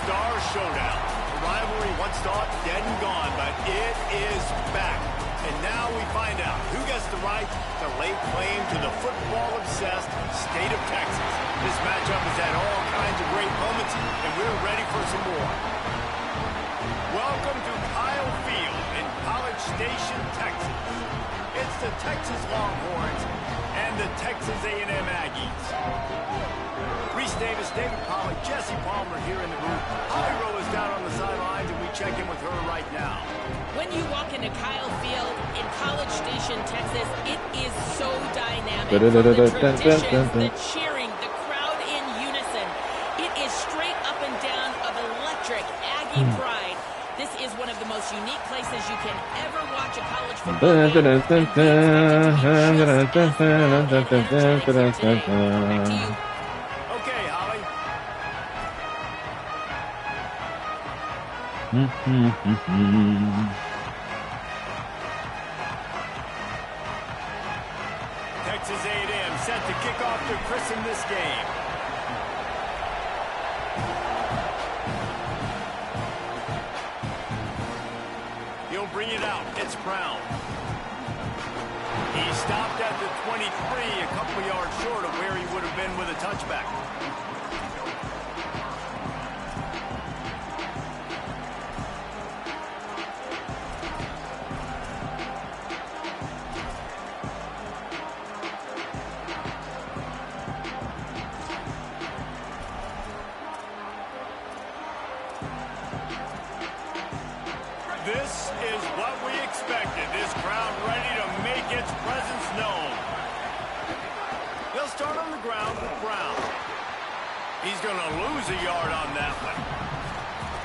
star showdown. The rivalry once thought dead and gone, but it is back. And now we find out who gets the right to lay claim to the football-obsessed state of Texas. This matchup has had all kinds of great moments, and we're ready for some more. Welcome to Kyle Field in College Station, Texas. It's the Texas Longhorns and the Texas A&M Aggies. Reese Davis, David Pollack, Jesse Palmer here in the booth. Holly Rowe is down on the sidelines, and we check in with her right now. When you walk into Kyle Field in College Station, Texas, it is so dynamic. From the traditions, the cheering, the crowd in unison. It is straight up and down of electric Aggie pride. This is one of the most unique places you can ever watch a college football game. Okay, Holly. Texas A&M set to kick off to christen this game. He'll bring it out. It's Brown. He stopped at the 23, a couple yards short of where he would have been with a touchback. This is what we expected. This crowd ready to make its presence known. They'll start on the ground with Brown. He's going to lose a yard on that one.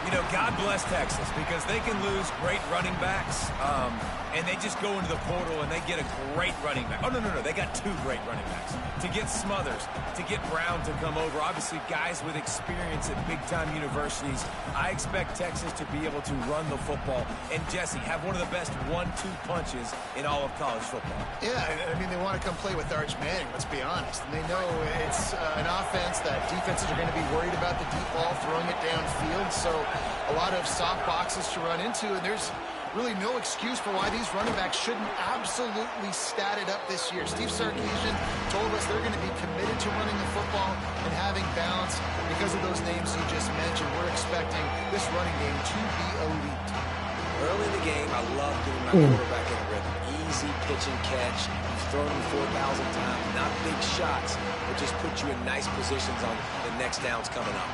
You know, God bless Texas, because they can lose great running backs, and they just go into the portal and they get a great running back. Oh, no. They got two great running backs. To get Smothers, to get Brown to come over, obviously guys with experience at big-time universities. I expect Texas to be able to run the football and, Jesse, have one of the best 1-2 punches in all of college football. Yeah, I mean, they want to come play with Arch Manning, let's be honest. And they know it's an offense that defenses are going to be worried about the deep ball, throwing it downfield. So a lot of soft boxes to run into, and there's really no excuse for why these running backs shouldn't absolutely stat it up this year. Steve Sarkisian told us they're going to be committed to running the football and having balance because of those names you just mentioned. We're expecting this running game to be elite. Early in the game, I love getting my quarterback in a rhythm. Easy pitch and catch. You've thrown him 4,000 times. Not big shots, but just put you in nice positions on the next downs coming up.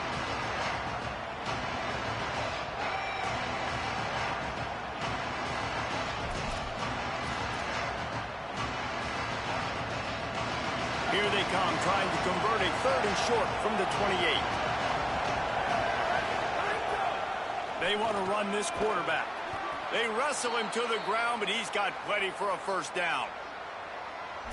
Here they come, trying to convert a 3rd and short from the 28. They want to run this quarterback. They wrestle him to the ground, but he's got plenty for a first down.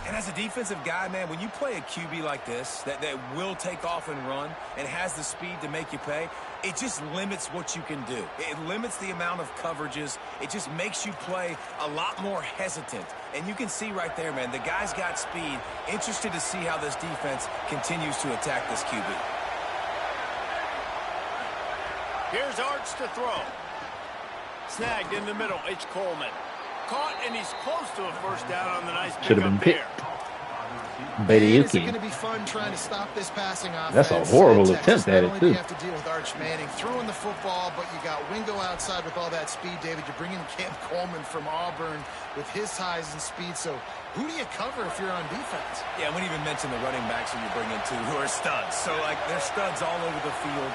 And as a defensive guy, man, when you play a QB like this that will take off and run and has the speed to make you pay, it just limits what you can do. It limits the amount of coverages. It just makes you play a lot more hesitant. And you can see right there, man, the guy's got speed. Interested to see how this defense continues to attack this QB. Here's Arch to throw. Snagged in the middle. It's Coleman. Caught, and he's close to a first down on the nice Should have been pickup picked. there. It's going to be fun trying to stop this passing offense. That's a horrible Texas, attempt at it, not only too. do you have to deal with Arch Manning throwing the football, but you got Wingo outside with all that speed, David. You bring in Cam Coleman from Auburn with his size and speed. So who do you cover if you're on defense? Yeah, we didn't even mention the running backs when you bring in two who are studs. So, like, they're studs all over the field.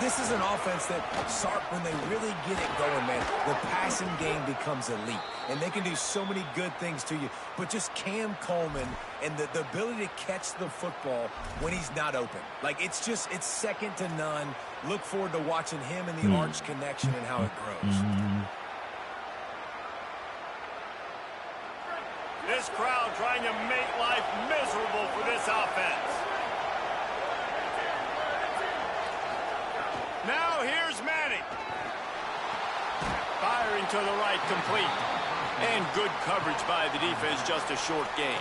This is an offense that, Sark, when they really get it going, man, the passing game becomes elite. And they can do so many good things to you. But just Cam Coleman and the ability to catch the football when he's not open. Like, it's second to none. Look forward to watching him and the Arch connection and how it grows. This crowd trying to make life miserable for this offense. Now here's Manning. Firing to the right, complete. And good coverage by the defense, just a short gain.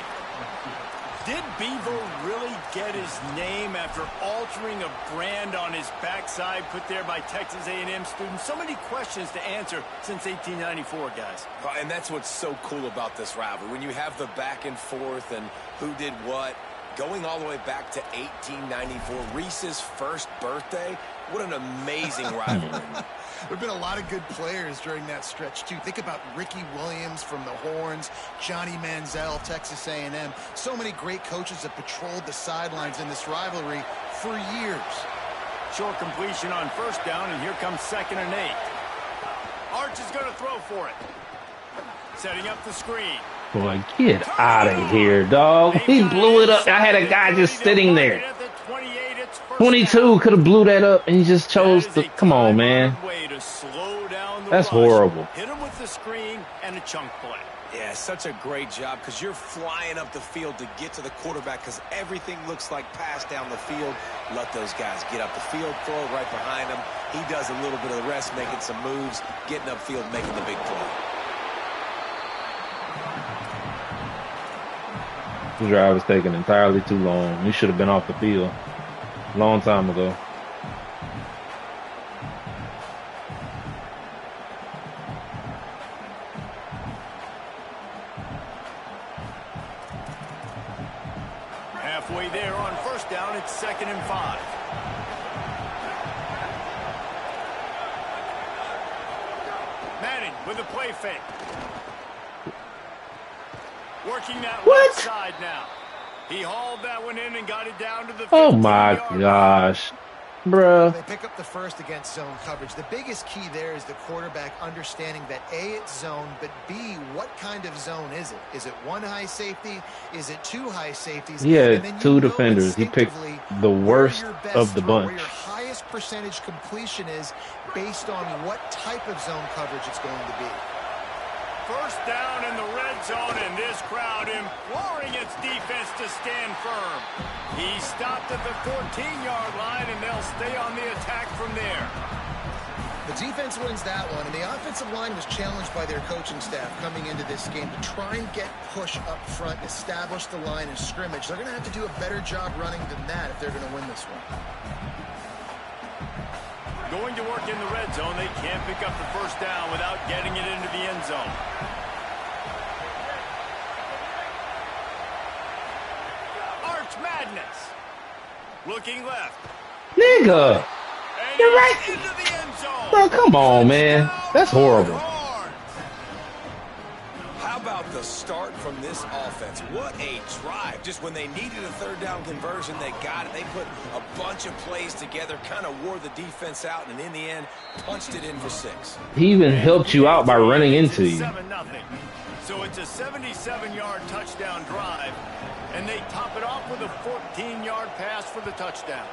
Did Bevo really get his name after altering a brand on his backside put there by Texas A&M students? So many questions to answer since 1894, guys. And that's what's so cool about this rivalry. When you have the back and forth and who did what, going all the way back to 1894, Reese's first birthday. What an amazing rivalry. There have been a lot of good players during that stretch, too. Think about Ricky Williams from the Horns, Johnny Manziel, Texas A&M. So many great coaches have patrolled the sidelines in this rivalry for years. Short completion on first down, and here comes 2nd and 8. Arch is going to throw for it. Setting up the screen. Boy, get out of here, dog. He blew it up. I had a guy just sitting there. 22 could have blew that up, and he just chose to. Come on, man. That's horrible. Hit him with the screen and a chunk play. Yeah, such a great job because you're flying up the field to get to the quarterback because everything looks like pass down the field. Let those guys get up the field, throw it right behind him. He does a little bit of the rest, making some moves, getting upfield, making the big play. The drive was taking entirely too long. He should have been off the field a long time ago. Halfway there on first down, it's 2nd and 5. Manning with a play fake. Working that left side now. He hauled that one in and got it down to the 15-yard line. Oh my gosh. Bruh. They pick up the first against zone coverage. The biggest key there is the quarterback understanding that A, it's zone, but B, what kind of zone is it? Is it one high safety? Is it two high safeties? He had two defenders. He picked the worst of the bunch. Where your highest percentage completion is based on what type of zone coverage it's going to be. First down in the red zone, and this crowd imploring its defense to stand firm. He stopped at the 14-yard line, and they'll stay on the attack from there. The defense wins that one, and the offensive line was challenged by their coaching staff coming into this game to try and get push up front, establish the line of scrimmage. They're going to have to do a better job running than that if they're going to win this one. Going to work in the red zone. They can't pick up the first down without getting it into the end zone. Arch madness. Looking left. Nigga. And You're right. into the end zone. Bro, come on, man. That's horrible. How about the start from this offense? What a drive. Just when they needed a third down conversion, they got it. They put a bunch of plays together, kind of wore the defense out, and in the end, punched it in for 6. He even helped you out by running into you. 7-0. So it's a 77-yard touchdown drive, and they top it off with a 14-yard pass for the touchdown.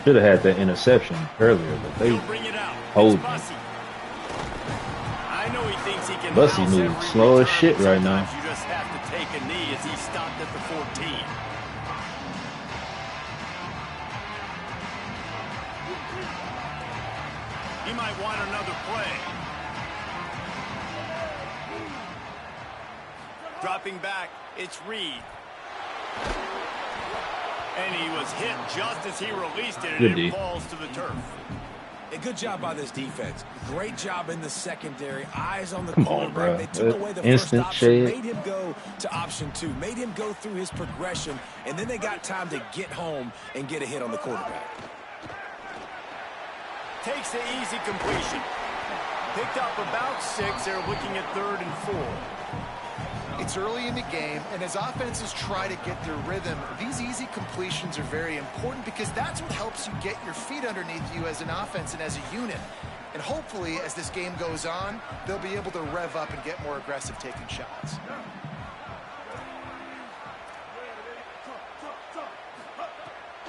Should have had that interception earlier, but they hold it. I know he thinks he can. Bussy moves slow as shit right now. You just have to take a knee as he stopped at the 14. He might want another play. Dropping back, it's Reed. And he was hit just as he released it, and it falls to the turf. A good job by this defense. Great job in the secondary. Eyes on the Come quarterback. on, bro. They took away the Instant first option, shade. made him go to option 2, made him go through his progression, and then they got time to get home and get a hit on the quarterback. Takes the easy completion. Picked up about 6. They're looking at 3rd and 4. It's early in the game, and as offenses try to get their rhythm, these easy completions are very important because that's what helps you get your feet underneath you as an offense and as a unit. And hopefully, as this game goes on, they'll be able to rev up and get more aggressive taking shots.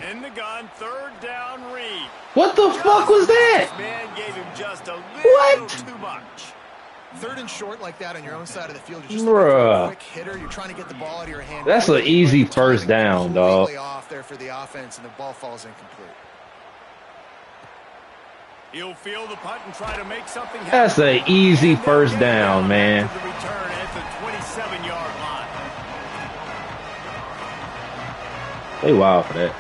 In the gun, 3rd down, Reed. What the fuck was that? This man gave him just a little too much. 3rd and short like that on your own side of the field. You're just Bruh. a quick hitter. You're trying to get the ball out of your hand. That's an easy first down, dog. Completely off there for the offense, and the ball falls incomplete. He'll field the punt and try to make something happen. That's an easy first down, man. The return at the 27-yard line. They wild for that.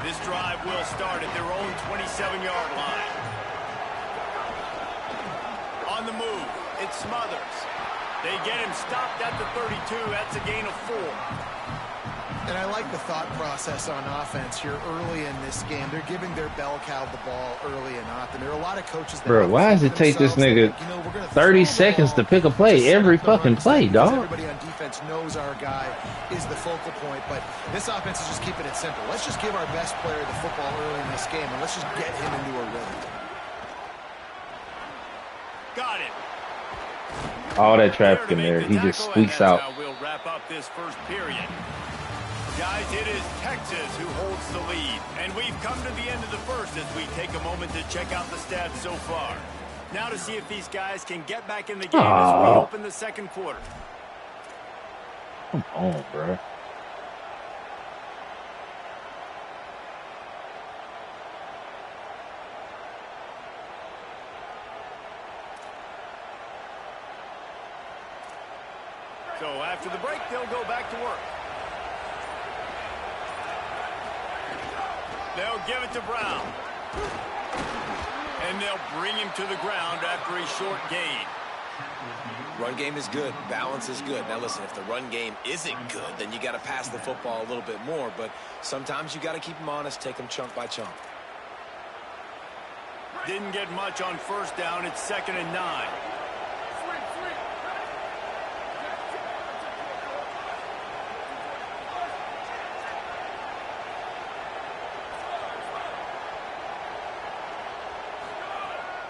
This drive will start at their own 27-yard line. On the move, it's Smothers. They get him stopped at the 32. That's a gain of 4. And I like the thought process on offense here early in this game. They're giving their bell cow the ball early and often. There are a lot of coaches that... Bro, why does it take this nigga 30 seconds to pick a play every fucking play, dog? Everybody on defense knows our guy is the focal point, but this offense is just keeping it simple. Let's just give our best player the football early in this game, and let's just get him into a rhythm. Got it. All that traffic in there, he just squeaks out. We'll wrap up this first period. Guys, it is Texas who holds the lead, and we've come to the end of the first as we take a moment to check out the stats so far. Now to see if these guys can get back in the game as we open the second quarter. Come on, bro. So after the break, they'll go back to work. They'll give it to Brown. And they'll bring him to the ground after a short gain. Run game is good. Balance is good. Now, listen, if the run game isn't good, then you got to pass the football a little bit more. But sometimes you got to keep them honest, take them chunk by chunk. Didn't get much on first down. It's 2nd and 9.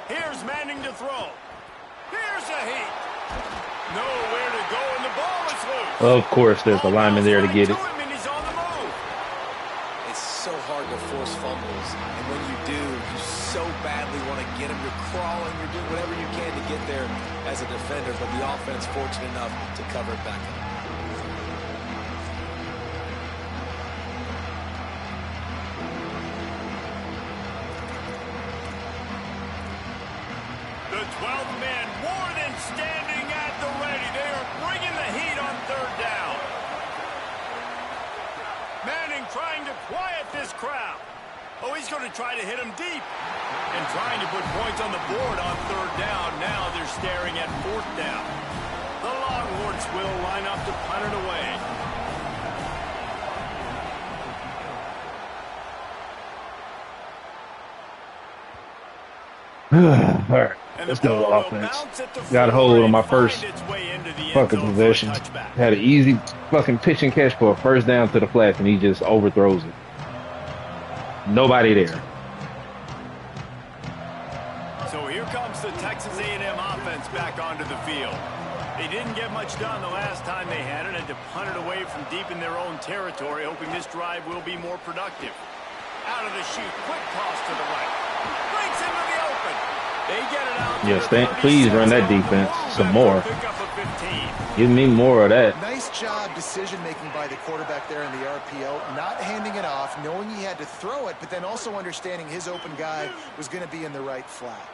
Here's Manning to throw. Here's a heat. Nowhere to go, and the ball is loose. Of course, there's a lineman there to get it. And he's on the move. It's so hard to force fumbles, and when you do, you so badly want to get them. You're crawling, you're doing whatever you can to get there as a defender, but the offense fortunate enough to cover it back up. The 12th man more than standing at the ready. They are bringing the heat on 3rd down. Manning trying to quiet this crowd. Oh, he's going to try to hit him deep. And trying to put points on the board on 3rd down. Now they're staring at 4th down. The Longhorns will line up to punt it away. All right, let's go offense. Got a hold on my first fucking possession. Had an easy fucking pitch and catch for a first down to the flats, and he just overthrows it. Nobody there. So here comes the Texas A&M offense back onto the field. They didn't get much done the last time they had it, and to punt it away from deep in their own territory, hoping this drive will be more productive. Out of the chute, quick toss to the right. Breaks into the open. They get it out. Yes, please run that defense some more. Give me more of that. Nice job decision-making by the quarterback there in the RPO, not handing it off, knowing he had to throw it, but then also understanding his open guy was going to be in the right flat.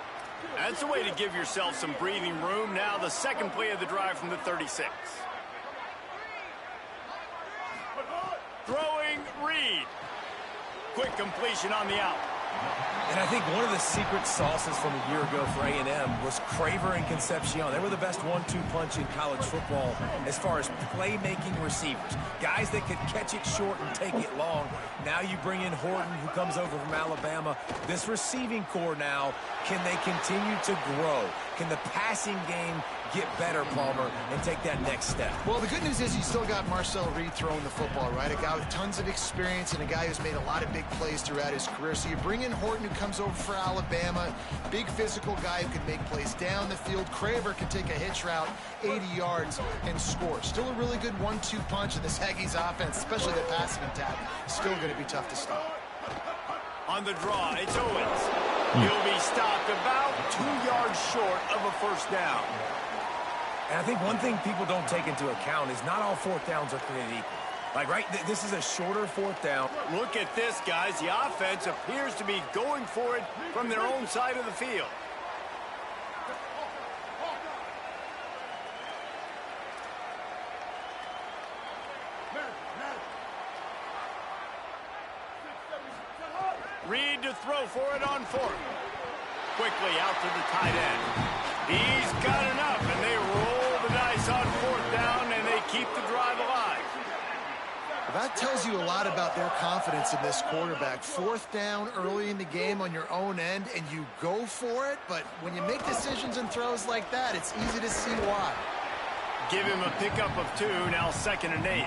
That's a way to give yourself some breathing room. Now the second play of the drive from the 36. Throwing Reed. Quick completion on the out. And I think one of the secret sauces from a year ago for A&M was Craver and Concepcion. They were the best 1-2 punch in college football as far as playmaking receivers. Guys that could catch it short and take it long. Now you bring in Horton, who comes over from Alabama. This receiving core now, can they continue to grow? Can the passing game get better, Palmer, and take that next step? Well, the good news is you still got Marcel Reed throwing the football, right? A guy with tons of experience and a guy who's made a lot of big plays throughout his career. So you bring in Horton, who comes over for Alabama, big physical guy who can make plays down the field. Craver can take a hitch route 80 yards and score. Still a really good 1-2 punch in this Aggies offense, especially the passing attack. Still going to be tough to stop. On the draw, it's Owens. He'll be stopped about 2 yards short of a first down. And I think one thing people don't take into account is not all fourth downs are created equal. Like, right, this is a shorter fourth down. Look at this, guys. The offense appears to be going for it from their own side of the field. Reed to throw for it on fourth. Quickly out to the tight end. He's got enough, and they roll the dice on fourth down, and they keep the drive alive. That tells you a lot about their confidence in this quarterback. Fourth down early in the game on your own end, and you go for it. But when you make decisions and throws like that, it's easy to see why. Give him a pickup of 2, now 2nd and 8.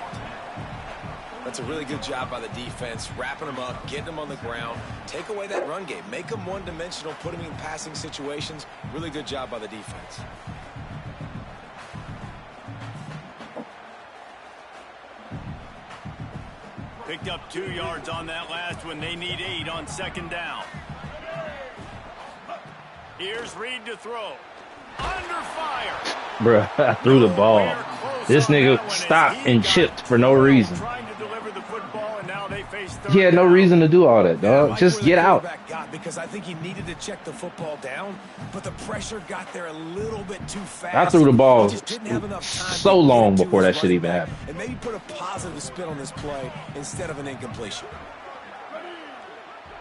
That's a really good job by the defense, wrapping them up, getting them on the ground, take away that run game, make them one-dimensional, put them in passing situations. Really good job by the defense. Picked up 2 yards on that last one. They need 8 on 2nd down. Here's Reed to throw. Under fire. Bruh, I threw the ball. This nigga stopped and chipped for no reason. He had no reason to do all that, dog. Just get out. Because I think he needed to check the football down, but the pressure got there a little bit too fast. I threw the ball so long before that shit even happened. And maybe put a positive spin on this play instead of an incompletion.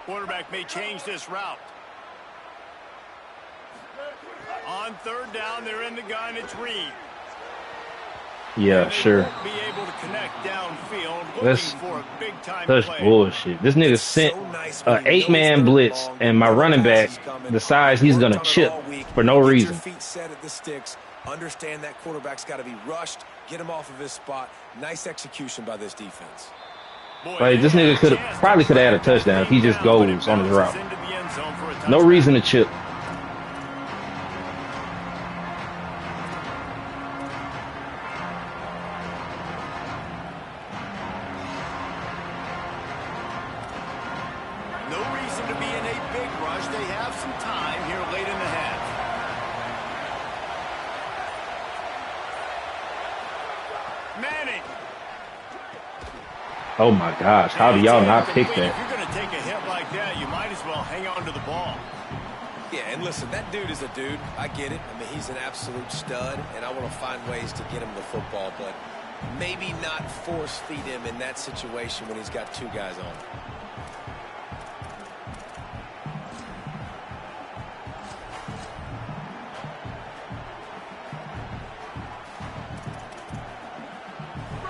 Quarterback may change this route. On 3rd down, they're in the gun. It's Reed. Yeah, sure. Be able to connect downfield, that's bullshit. This nigga sent an 8-man blitz, and my running back decides he's gonna chip for no reason. Feet set at the sticks. Understand that quarterback's got to be rushed. Get him off of his spot. Nice execution by this defense. Like, this nigga probably could have had a touchdown if he just goes on his route. No reason to chip. Oh my gosh, how do y'all not pick that? If you're going to take a hit like that, you might as well hang on to the ball. Yeah, and listen, that dude is a dude. I get it. I mean, he's an absolute stud, and I want to find ways to get him the football, but maybe not force feed him in that situation when he's got 2 guys on him.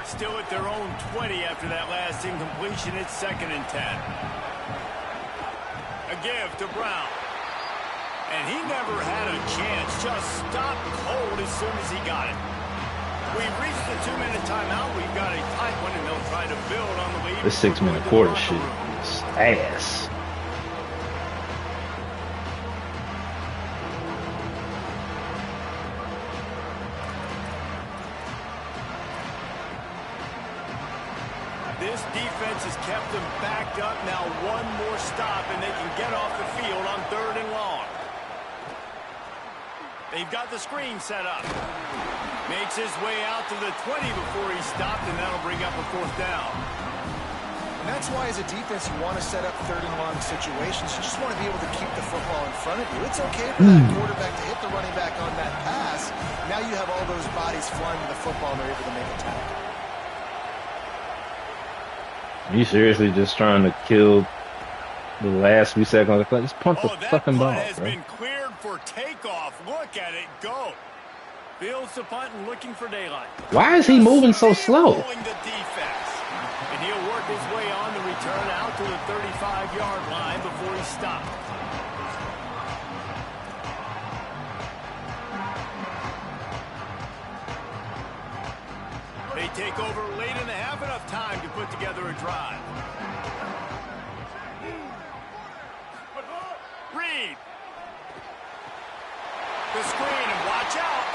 Still at their own 20 after that last incompletion. It's 2nd and 10. A give to Brown. And he never had a chance. Just stopped cold as soon as he got it. We've reached the 2-minute timeout. We've got a tight one, and they'll try to build on the lead. This 6-minute quarter shit is ass. This defense has kept them backed up. Now one more stop, and they can get off the field on 3rd and long. They've got the screen set up. Makes his way out to the 20 before he stopped, and that'll bring up a 4th down. And that's why, as a defense, you want to set up 3rd and long situations. You just want to be able to keep the football in front of you. It's okay for that quarterback to hit the running back on that pass. Now you have all those bodies flying to the football, and they're able to make a tackle. Are you seriously just trying to kill the last few seconds of the clock? Just pump the fucking ball, has bro. been cleared for takeoff. Look at it go. Fields the punt and looking for daylight. Why is he moving so slow? The defense. And he'll work his way on the return out to the 35-yard line before he stopped. They take over late in the half, enough time to put together a drive. Reed. The screen, and watch out.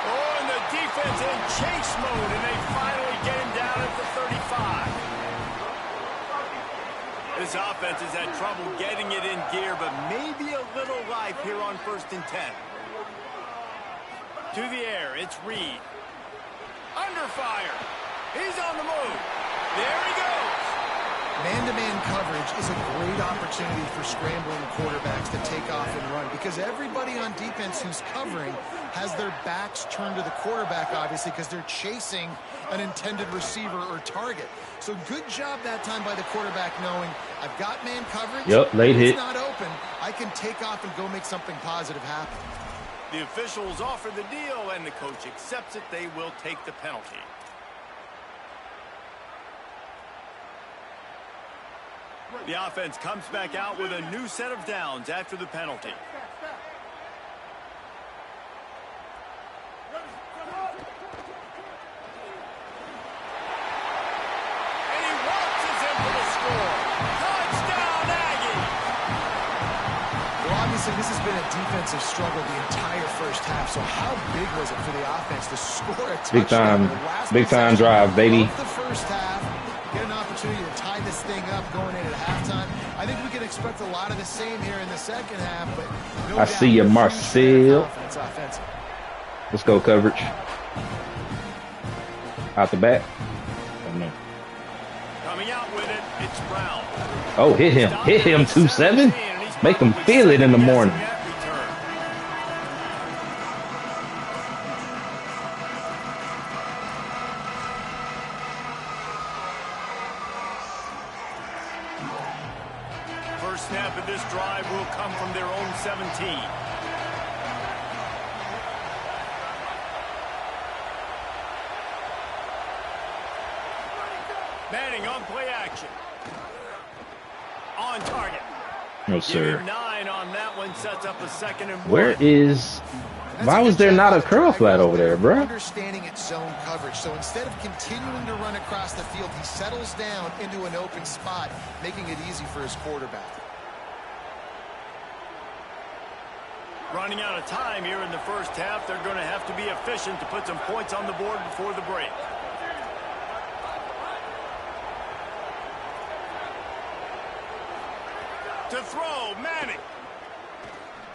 Oh, and the defense in chase mode, and they finally get him down at the 35. This offense has had trouble getting it in gear, but maybe a little life here on 1st and 10. To the air, it's Reed. Under fire. He's on the move. There he goes. Man-to-man coverage is a great opportunity for scrambling quarterbacks to take off and run because everybody on defense who's covering has their backs turned to the quarterback, obviously, because they're chasing an intended receiver or target. So good job that time by the quarterback knowing I've got man coverage. Yep, late hit. It's not open. I can take off and go make something positive happen. The officials offer the deal, and the coach accepts it. They will take the penalty. The offense comes back out with a new set of downs after the penalty. And he waltzes in for the score. Touchdown, Aggie! Well, obviously, this has been a defensive struggle the entire first half, so how big was it for the offense to score a touchdown? Big time drive, baby. The first half, get an opportunity to tie this thing up going in at halftime. I think we can expect a lot of the same here in the second half, but no I see you, Marcel. Let's go coverage. Out the back. Oh, no. Coming out with it, it's Brown. Oh, hit him. Hit him 2-7. Make him feel it in the morning. First snap of this drive will come from their own 17. Manning on play action. On target. No, sir. 9 on that one, sets up a 2nd and 1. Where is... Why was there not a curl flat over there, bro? Understanding its zone coverage. So instead of continuing to run across the field, he settles down into an open spot, making it easy for his quarterback. Running out of time here in the first half. They're going to have to be efficient to put some points on the board before the break. To throw, Manning.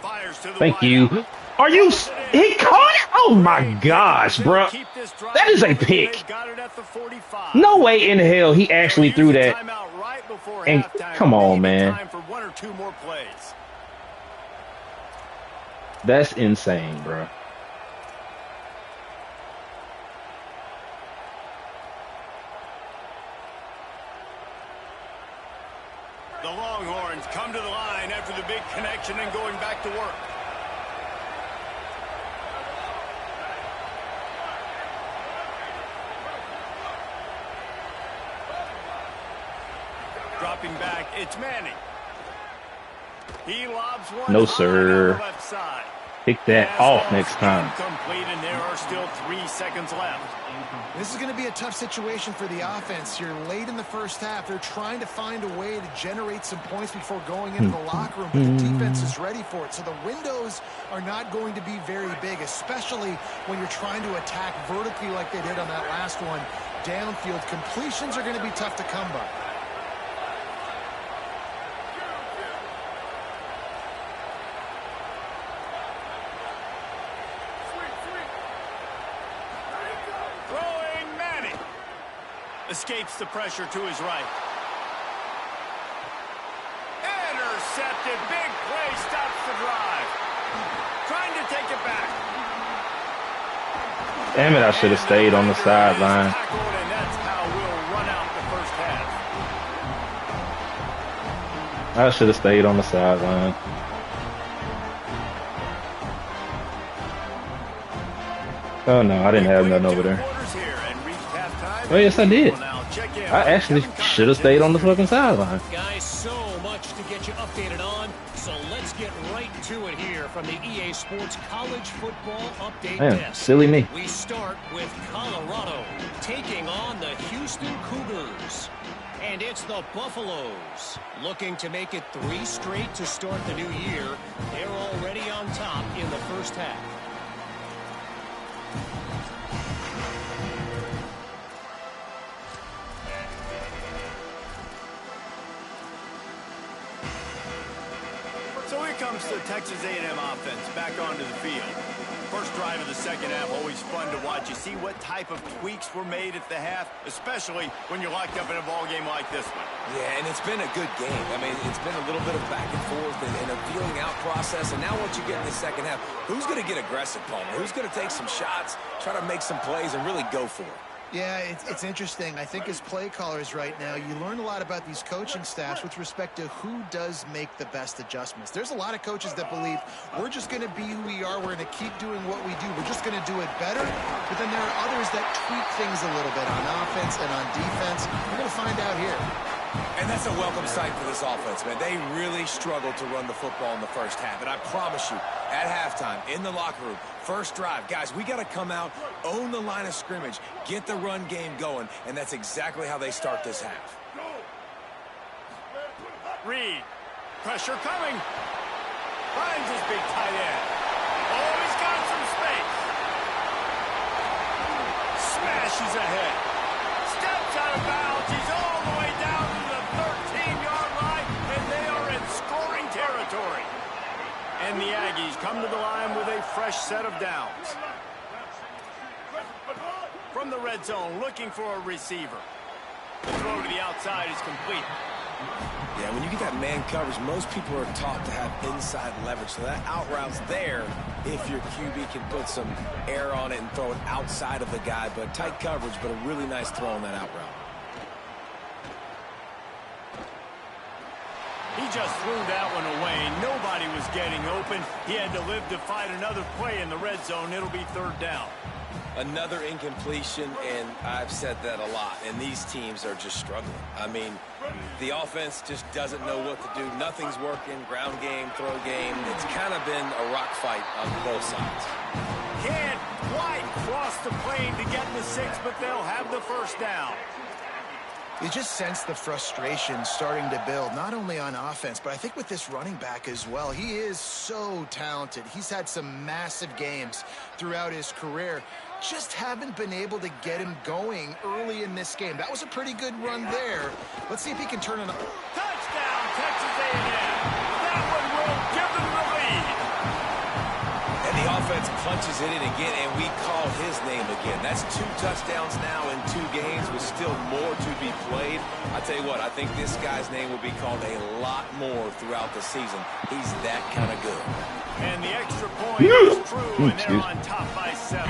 Fires to the Thank you. Are you... He caught it? Oh, my gosh, bro. That is a pick. No way in hell he actually threw that. And come on, man. That's insane, bro. The Longhorns come to the line after the big connection and going back to work. Dropping back, it's Manning. He lobs one. No, sir. Left side. Pick that off next time. Complete, and there are still 3 seconds left. This is going to be a tough situation for the offense here. Late in the first half, they're trying to find a way to generate some points before going into the locker room, but the defense is ready for it. So the windows are not going to be very big, especially when you're trying to attack vertically like they did on that last one. Downfield completions are going to be tough to come by. Escapes the pressure to his right. Intercepted. Big play. Stops the drive. Trying to take it back. Damn it, I should have stayed on the sideline. And that's how we'll run out the first half. I should have stayed on the sideline. Oh, no, I didn't have nothing over there. Oh, yes, I did. I actually should have stayed on the fucking sideline. Guys, so much to get you updated on, so let's get right to it here from the EA Sports College Football Update Desk. Silly me. We start with Colorado taking on the Houston Cougars. And it's the Buffaloes looking to make it 3 straight to start the new year. They're already on top in the first half. comes the Texas A&M offense back onto the field. First drive of the second half, always fun to watch. You see what type of tweaks were made at the half, especially when you're locked up in a ball game like this one. Yeah, and it's been a good game. I mean, it's been a little bit of back and forth and a feeling out process. And now what you get in the second half, who's going to get aggressive, Palmer? Who's going to take some shots, try to make some plays, and really go for it? Yeah, it's interesting. I think as play callers right now, you learn a lot about these coaching staffs with respect to who does make the best adjustments. There's a lot of coaches that believe we're just going to be who we are. We're going to keep doing what we do. We're just going to do it better. But then there are others that tweak things a little bit on offense and on defense. We're going to find out here. And that's a welcome sight for this offense, man. They really struggled to run the football in the first half. And I promise you, at halftime, in the locker room, first drive, guys, we got to come out, own the line of scrimmage, get the run game going, and that's exactly how they start this half. Reed, pressure coming. Finds his big tight end. Oh, he's got some space. Smashes ahead. Steps out of bounds. He's all the way down to the 13-yard line, and they are in scoring territory. And the Aggies come to the line with a fresh set of downs. From the red zone, looking for a receiver. The throw to the outside is complete. Yeah, when you get that man coverage, most people are taught to have inside leverage. So that out route's there if your QB can put some air on it and throw it outside of the guy. But tight coverage, but a really nice throw on that out route. He just threw that one away. Nobody was getting open. He had to live to fight another play in the red zone. It'll be third down. Another incompletion, and I've said that a lot, and these teams are just struggling. I mean, the offense just doesn't know what to do. Nothing's working, ground game, throw game. It's kind of been a rock fight on both sides. Can't quite cross the plane to get the 6, but they'll have the first down. You just sense the frustration starting to build, not only on offense, but I think with this running back as well. He is so talented. He's had some massive games throughout his career. Just haven't been able to get him going early in this game. That was a pretty good run there. Let's see if he can turn it on. Touchdown, Texas A&M. That one will give them the lead. And the offense punches it in again, and we call his name again. That's 2 touchdowns now in 2 games with still more to be played. I tell you what, I think this guy's name will be called a lot more throughout the season. He's that kind of good. And the extra point is true, and they're on top by 7.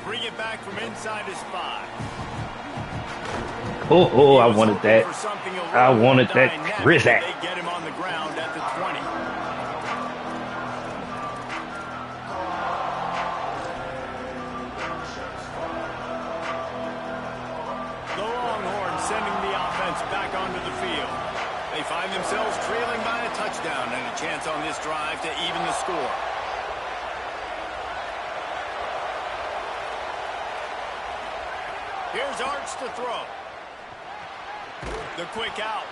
Bring it back from inside his 5. Oh, I wanted that. I wanted that. Where's that? They get him on the ground at the 20. The Longhorns sending the offense back onto the field. They find themselves trailing by a touchdown and a chance on this drive to even the score. Here's Arch to throw. The quick out.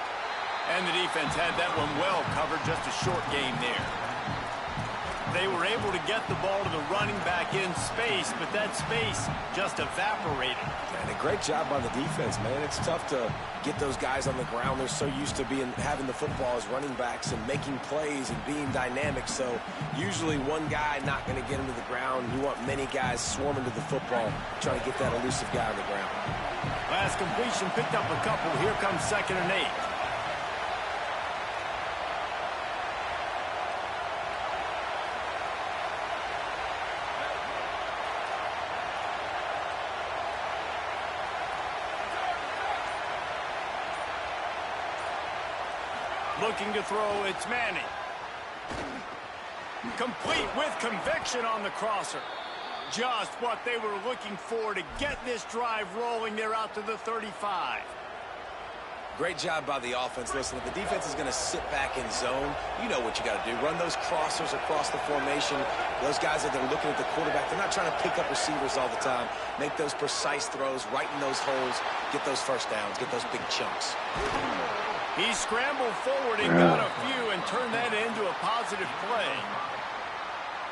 And the defense had that one well covered. Just a short game there. They were able to get the ball to the running back in space, but that space just evaporated. And a great job by the defense, man. It's tough to get those guys on the ground. They're so used to having the football as running backs and making plays and being dynamic. So usually one guy not going to get him to the ground. You want many guys swarming to the football, trying to get that elusive guy on the ground. Last completion picked up a couple. Here comes 2nd and 8. Looking to throw, it's Manning. Complete with conviction on the crosser. Just what they were looking for to get this drive rolling. They're out to the 35. Great job by the offense. Listen, if the defense is going to sit back in zone, you know what you got to do. Run those crossers across the formation. Those guys that are looking at the quarterback, they're not trying to pick up receivers all the time. Make those precise throws, right in those holes, get those first downs, get those big chunks. He scrambled forward and got a few and turned that into a positive play.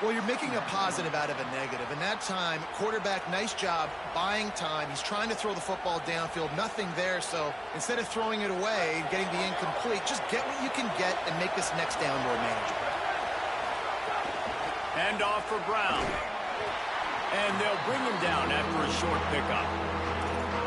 Well, you're making a positive out of a negative. And that time, quarterback, nice job buying time. He's trying to throw the football downfield. Nothing there. So instead of throwing it away and getting the incomplete, just get what you can get and make this next down more manageable. Hand off for Brown. And they'll bring him down after a short pickup.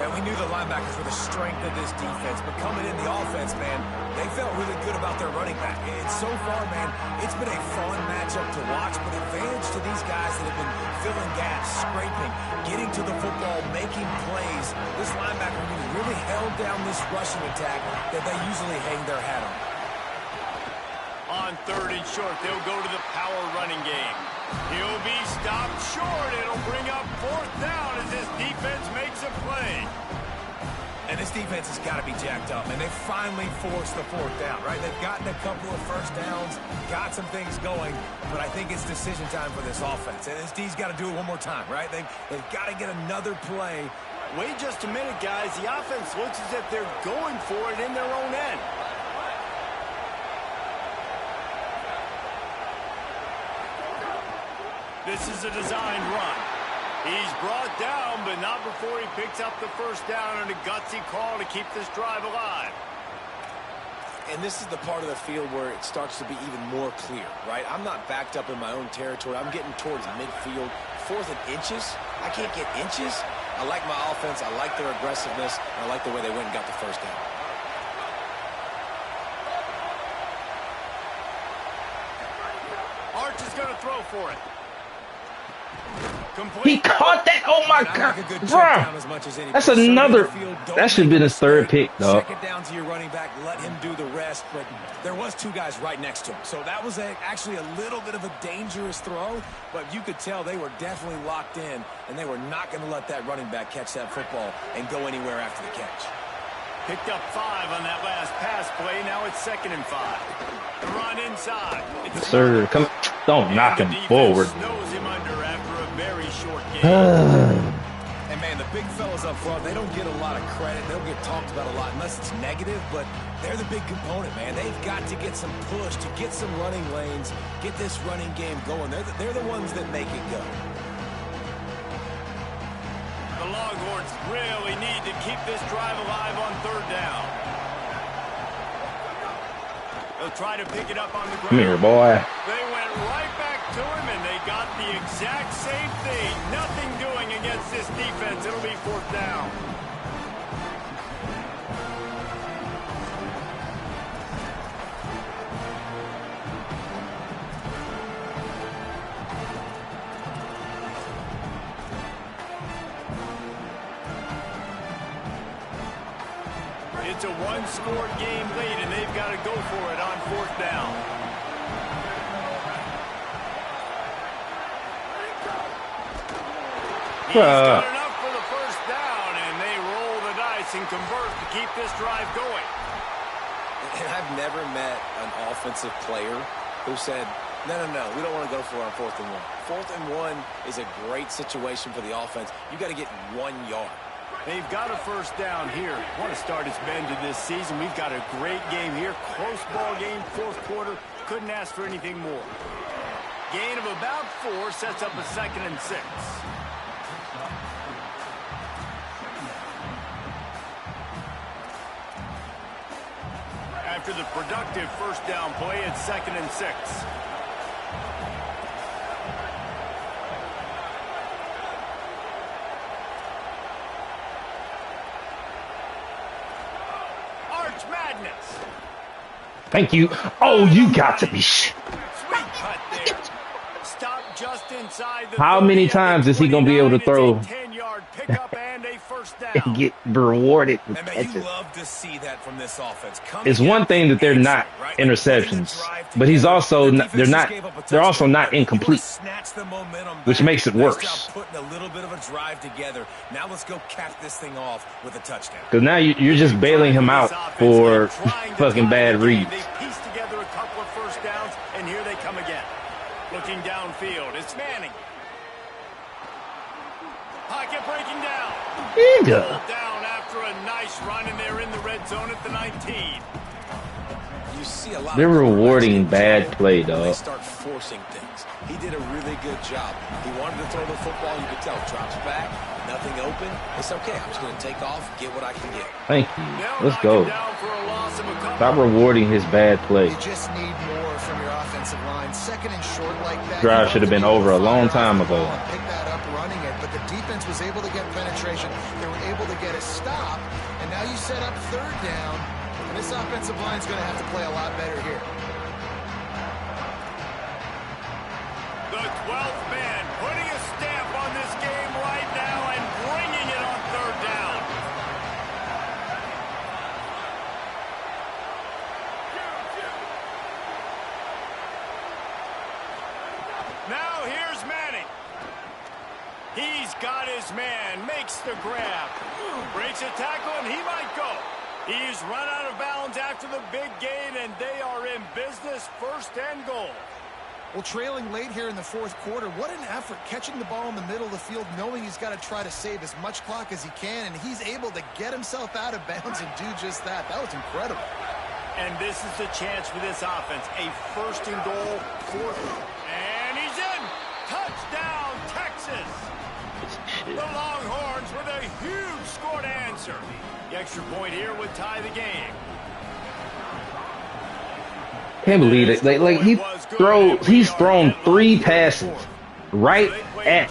And we knew the linebackers were the strength of this defense, but coming in the offense, man, they felt really good about their running back. And so far, man, it's been a fun matchup to watch, but advantage to these guys that have been filling gaps, scraping, getting to the football, making plays. This linebacker really held down this rushing attack that they usually hang their hat On on. 3rd and short, they'll go to the power running game. He'll be stopped short. It'll bring up 4th down as this defense makes a play. And this defense has got to be jacked up, and they finally forced the 4th down, right? They've gotten a couple of first downs, got some things going, but I think it's decision time for this offense. And this D's got to do it one more time, right? They've got to get another play. Wait just a minute, guys. The offense looks as if they're going for it in their own end. This is a designed run. He's brought down, but not before he picks up the first down and a gutsy call to keep this drive alive. And this is the part of the field where it starts to be even more clear, right? I'm not backed up in my own territory. I'm getting towards midfield. 4th and inches. I can't get inches. I like my offense. I like their aggressiveness. And I like the way they went and got the first down. Arch is going to throw for it. He caught that. Oh my God, bro! That's another. That should have been his 3rd pick, though. Check it down to your running back. Let him do the rest. But there was 2 guys right next to him, so that was actually a little bit of a dangerous throw. But you could tell they were definitely locked in, and they were not going to let that running back catch that football and go anywhere after the catch. Picked up 5 on that last pass play. Now it's 2nd and 5. The run inside. Yes, sir. Come, don't knock him forward. Snows him under after a very short game. And man, the big fellas up front, they don't get a lot of credit. They don't get talked about a lot unless it's negative, but they're the big component, man. They've got to get some push, to get some running lanes, get this running game going. They're the ones that make it go. The Longhorns really need to keep this drive alive on 3rd down. They'll try to pick it up on the ground. Come here, boy. They went right back to him, and they got the exact same thing. Nothing doing against this defense. It'll be 4th down. It's a 1-score game lead, and they've got to go for it on 4th down. He's got enough for the first down, and they roll the dice and convert to keep this drive going. And I've never met an offensive player who said, no, we don't want to go for it on 4th and 1. 4th and 1 is a great situation for the offense. You got to get 1 yard. They've got a first down here. What a start it's been to this season. We've got a great game here. Close ball game, 4th quarter. Couldn't ask for anything more. Gain of about 4 sets up a 2nd and 6. After the productive first down play, it's 2nd and 6. Madness. Thank you. Oh, you got to be. Sweet cut there. Stop just inside the How many times is he gonna be able to throw 10-yard pickup and a first down? and get rewarded with And man, catches? you love to see that from this offense. It's one thing that they're not interceptions, but he's also they're also not incomplete, which makes it worse. Putting a little bit of a drive together. Now let's go cap this thing off with a touchdown. Because now you're just bailing him out for fucking bad reads. They piece together a couple of first downs, and here they come again. Looking downfield, it's Manning. Pocket breaking down. Pulled down after a nice run, and they're in the red zone at the 19. You see a lot They're of rewarding quarterbacks bad get play, trouble when they dog. start forcing things. He did a really good job. He wanted to throw the football. You could tell. Drops back, nothing open. It's okay. I'm just going to take off, get what I can get. Thank you. Let's go. Stop rewarding his bad play. You just need more from your offensive line. Second and short like that. Drive should have been over a long time ago. Pick that up running it, but the defense was able to get penetration. They were able to get a stop, and now you set up third down, and this offensive line is going to have to play a lot better here. The 12th man putting a stamp on this game right now and bringing it on third down. Now here's Manning. He's got his man, makes the grab. Breaks a tackle and he might go. He's run out of bounds after the big gain and they are in business, first and goal. Well, trailing late here in the fourth quarter, what an effort catching the ball in the middle of the field, knowing he's got to try to save as much clock as he can, and he's able to get himself out of bounds and do just that. That was incredible. And this is the chance for this offense. A first and goal, fourth. And he's in. Touchdown, Texas. The Longhorns with a huge score to answer. The extra point here would tie the game. Can't believe it. Like he's thrown 3 passes right at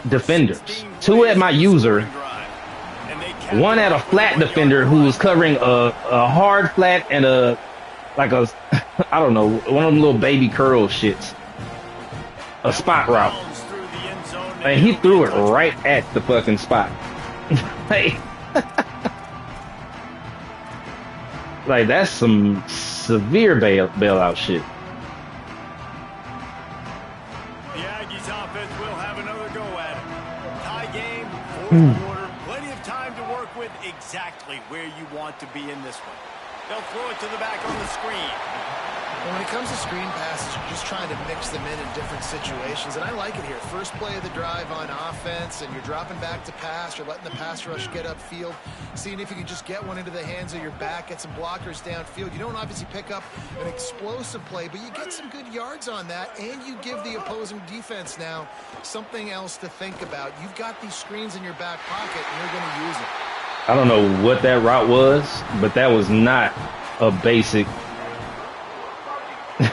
defenders. 2 at my user, 1 at a flat defender who was covering a hard flat and I don't know, one of them little baby curl shits. A spot route. And he threw it right at the fucking spot. Like that's some severe bailout shit. The Aggies offense will have another go at it. Tie game, fourth quarter, plenty of time to work with exactly where you want to be in this one. They'll throw it to the back on the screen. And when it comes to screen passes, you're just trying to mix them in different situations, and I like it here. First play of the drive on offense, and you're dropping back to pass. You're letting the pass rush get upfield, seeing if you can just get one into the hands of your back, get some blockers downfield. You don't obviously pick up an explosive play, but you get some good yards on that, and you give the opposing defense now something else to think about. You've got these screens in your back pocket, and you're going to use them. I don't know what that route was, but that was not a basic...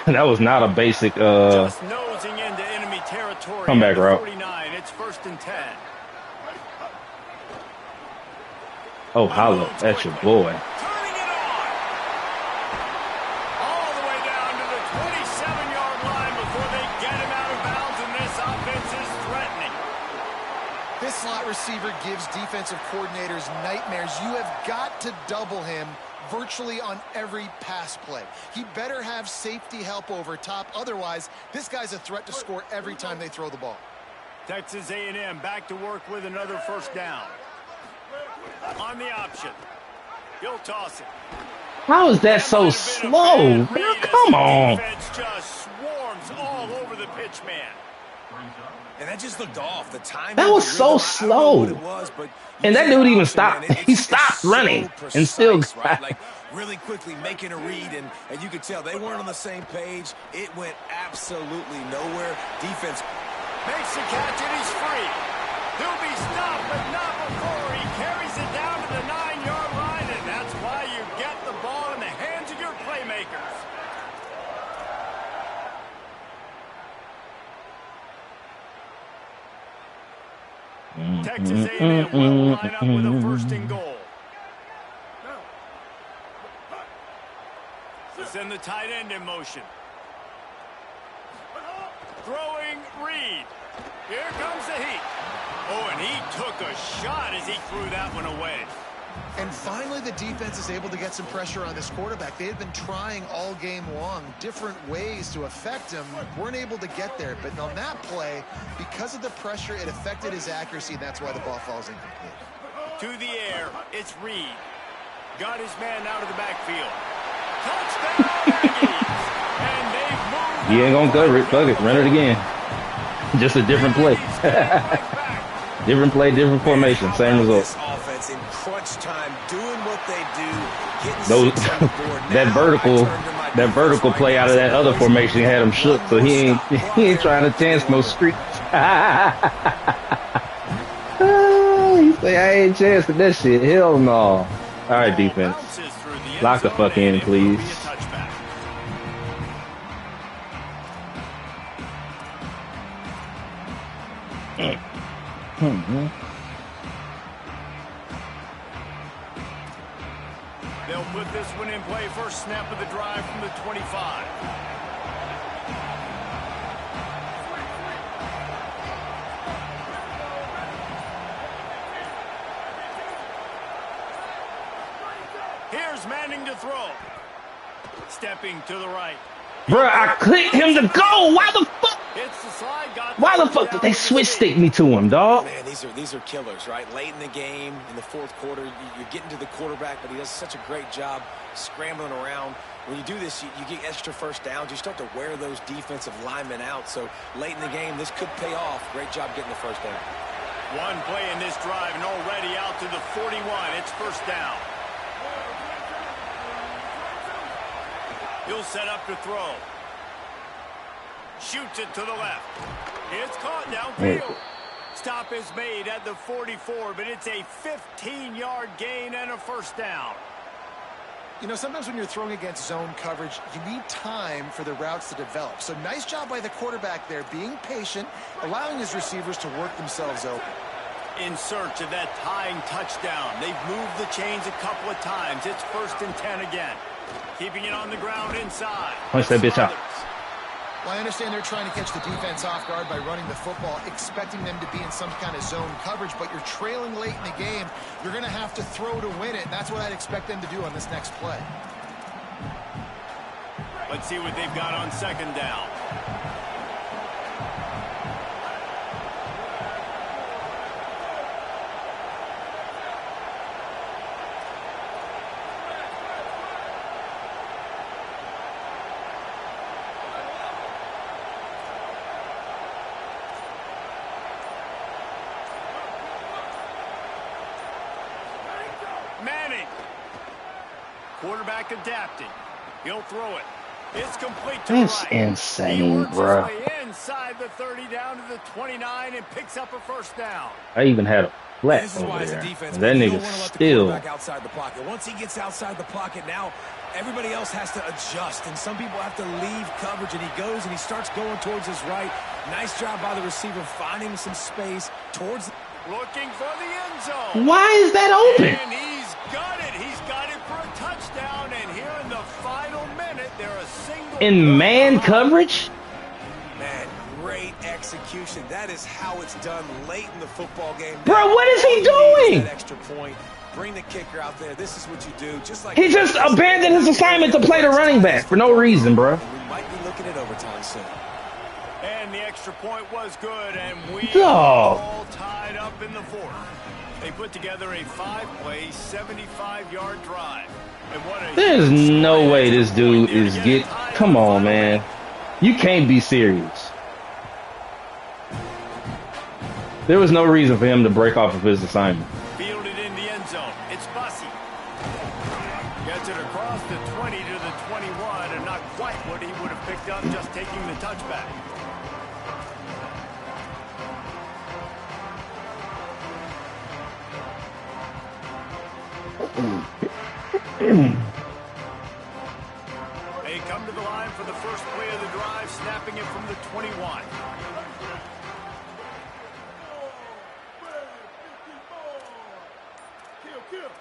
that was not a basic just nosing into enemy territory. Comeback route. 49, it's first and 10. Oh, holla, that's your boy. Turning it on. All the way down to the 27-yard line before they get him out of bounds, and this offense is threatening. This slot receiver gives defensive coordinators nightmares. You have got to double him virtually on every pass play. He better have safety help over top. Otherwise, this guy's a threat to score every time they throw the ball. Texas A&M back to work with another first down. On the option. He'll toss it. How is that so slow? Man, come on. Defense just swarms all over the pitch man. And that just looked off. The time That was so slow. And that dude even stopped. He stopped running and still right? Like really quickly making a read, and you could tell they weren't on the same page. It went absolutely nowhere. Defense makes the catch and he's free. He'll be stopped, but not before he carries it down to the 9-yard line, and that's why you get the ball in the hands of your playmakers. Texas A&M will line up with a first and goal. Send the tight end in motion. Throwing Reed. Here comes the heat. Oh, and he took a shot as he threw that one away. And finally, the defense is able to get some pressure on this quarterback. They had been trying all game long different ways to affect him. Weren't able to get there. But on that play, because of the pressure, it affected his accuracy, and that's why the ball falls incomplete. To the air, it's Reed. Got his man out of the backfield. Touchdown, Aggies! And they've moved. You ain't gonna cover it. Fuck it. Run it again. Just a different play. Different play, different formation, same result. This offense in crunch time, doing what they do, getting Those, six on the board. that vertical play out of that other formation had him shook, so he ain't trying to chance no streaks. He say I ain't chancing that shit. Hell no. All right, defense. Lock the fuck in, please. They'll put this one in play. First snap of the drive from the 25. Here's Manning to throw. Stepping to the right. Bruh, I clicked him to go. Why the fuck? Why the fuck did they switch stick me to him, dog? Man, these are killers, right? Late in the game, in the fourth quarter, you're getting to the quarterback, but he does such a great job scrambling around. When you do this, you get extra first downs. You start to wear those defensive linemen out. So late in the game, this could pay off. Great job getting the first down. One play in this drive and already out to the 41. It's first down. He'll set up to throw. Shoots it to the left. It's caught downfield. Stop is made at the 44, but it's a 15-yard gain and a first down. You know, sometimes when you're throwing against zone coverage, you need time for the routes to develop. So nice job by the quarterback there, being patient, allowing his receivers to work themselves open. In search of that tying touchdown. They've moved the chains a couple of times. It's 1st and 10 again. Keeping it on the ground inside. Punch that bitch out. Well, I understand they're trying to catch the defense off guard by running the football, expecting them to be in some kind of zone coverage, but you're trailing late in the game. You're going to have to throw to win it, and that's what I'd expect them to do on this next play. Let's see what they've got on second down. Manning. Quarterback adapting. He'll throw it. It's complete to That's right. insane, bro. Inside the 30 down to the 29 and picks up a first down. I even had a flat over there. That nigga still. Outside the pocket. Once he gets outside the pocket, now everybody else has to adjust, and some people have to leave coverage, and he goes and he starts going towards his right. Nice job by the receiver finding some space towards. Looking for the end zone. Why is that open? And he's got it. He's got it for a touchdown. And here in the final minute, they're a single. In man coverage? Man, great execution. That is how it's done late in the football game. Bro, what is he doing? That extra point. Bring the kicker out there. This is what you do. Just like He just abandoned his assignment to play the running back for no reason, bro. We might be looking at overtime soon. And the extra point was good, and we Dog. all tied up in the fourth. They put together a 5-play, 75-yard drive. And what a There's no way this dude is Come on, man. You can't be serious. There was no reason for him to break off of his assignment. Fielded in the end zone. It's Bussey. Gets it across the 20 to the 21, and not quite what he would have picked up just taking the touchback. They come to the line for the first play of the drive, snapping it from the 21.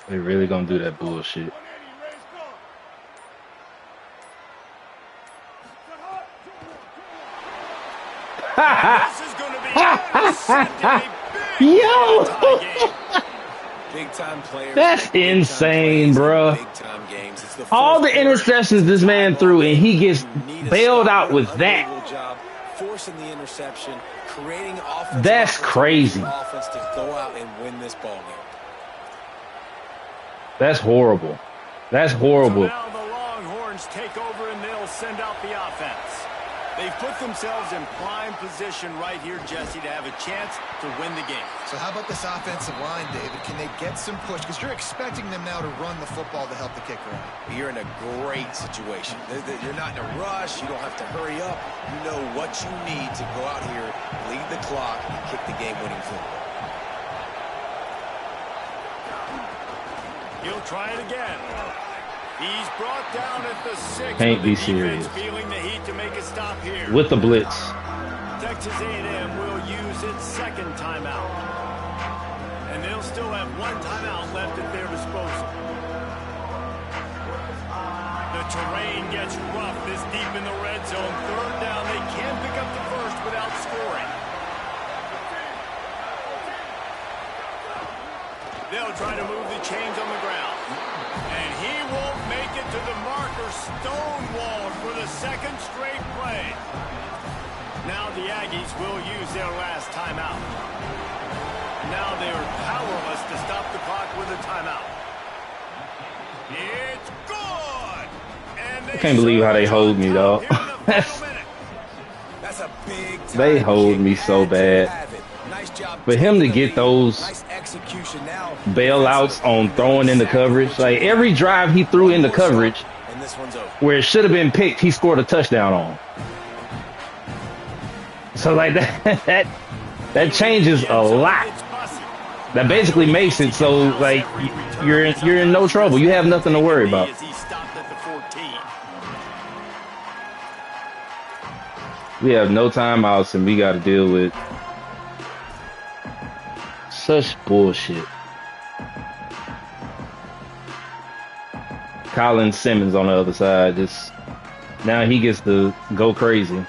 They really gonna do that bullshit. This is going to be Yo! Big time players. That's insane, bro. All the interceptions this man threw, and he gets bailed out with that. Forcing the interception, creating offense. That's crazy. Offense to go out and win this ball game. That's horrible. That's horrible. So now the Longhorns take over and they'll send out the offense. They've put themselves in prime position right here, Jesse, to have a chance to win the game. So how about this offensive line, David? Can they get some push? Because you're expecting them now to run the football to help the kicker out. You're in a great situation. You're not in a rush. You don't have to hurry up. You know what you need to go out here, lead the clock, and kick the game-winning field goal. He'll try it again. He's brought down at the 6. Can't be serious. Feeling the heat to make a stop here. With the blitz. Texas A&M will use its second timeout. And they'll still have one timeout left at their disposal. The terrain gets rough this deep in the red zone. Third down, they can pick up the first without scoring. They'll try to move the chains on the ground. And he won't make it to the marker. Stonewalled for the second straight play. Now the Aggies will use their last timeout. Now they are powerless to stop the clock with a timeout. It's good! And I can't believe how they hold me, dog. That's a big time. They hold me so bad. Nice job. For him to get those bailouts on throwing into coverage, like every drive he threw into coverage, and this one's over. Where it should have been picked, he scored a touchdown on. So like that changes a lot. That basically makes it so like you're in no trouble. You have nothing to worry about. We have no timeouts, and we got to deal with such bullshit. Colin Simmons on the other side, just now he gets to go crazy.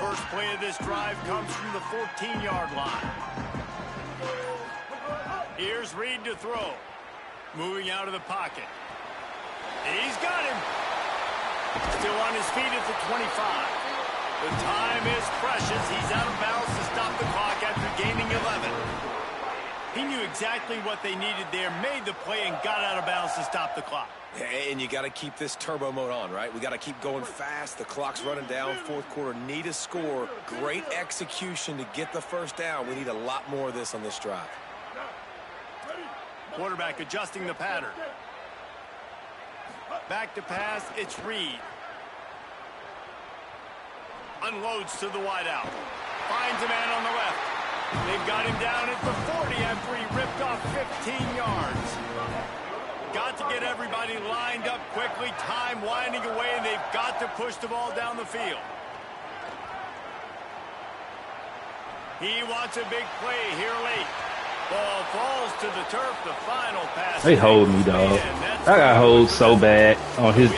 First play of this drive comes from the 14-yard line. Here's Reed to throw. Moving out of the pocket. He's got him. Still on his feet at the 25. The time is precious. He's out of bounds to stop the clock after gaining 11. He knew exactly what they needed there, made the play, and got out of bounds to stop the clock. And you got to keep this turbo mode on, right? We got to keep going fast. The clock's running down. Fourth quarter, need a score. Great execution to get the first down. We need a lot more of this on this drive. Quarterback adjusting the pattern. Back to pass, it's Reed. Unloads to the wideout. Finds a man on the left. They've got him down at the 40 after he ripped off 15 yards. Got to get everybody lined up quickly. Time winding away, and they've got to push the ball down the field. He wants a big play here late. Ball falls to the turf. The final pass. They hold me, dog. I got hold so bad on his.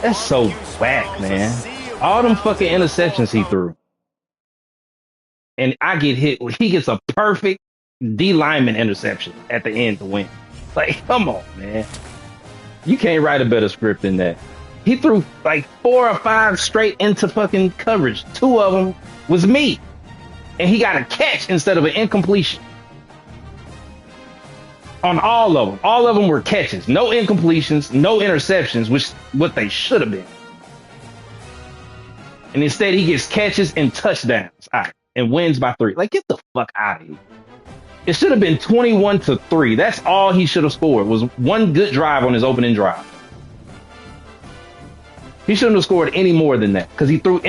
That's so whack, man. All them fucking interceptions he threw. And I get hit. He gets a perfect D lineman interception at the end to win. Like, come on, man. You can't write a better script than that. He threw like 4 or 5 straight into fucking coverage. 2 of them was me. And he got a catch instead of an incompletion. On all of them. All of them were catches. No incompletions, no interceptions, which what they should have been. And instead he gets catches and touchdowns. All right. And wins by 3. Like, get the fuck out of here. It should have been 21-3. That's all he should have scored, was one good drive on his opening drive. He shouldn't have scored any more than that because he threw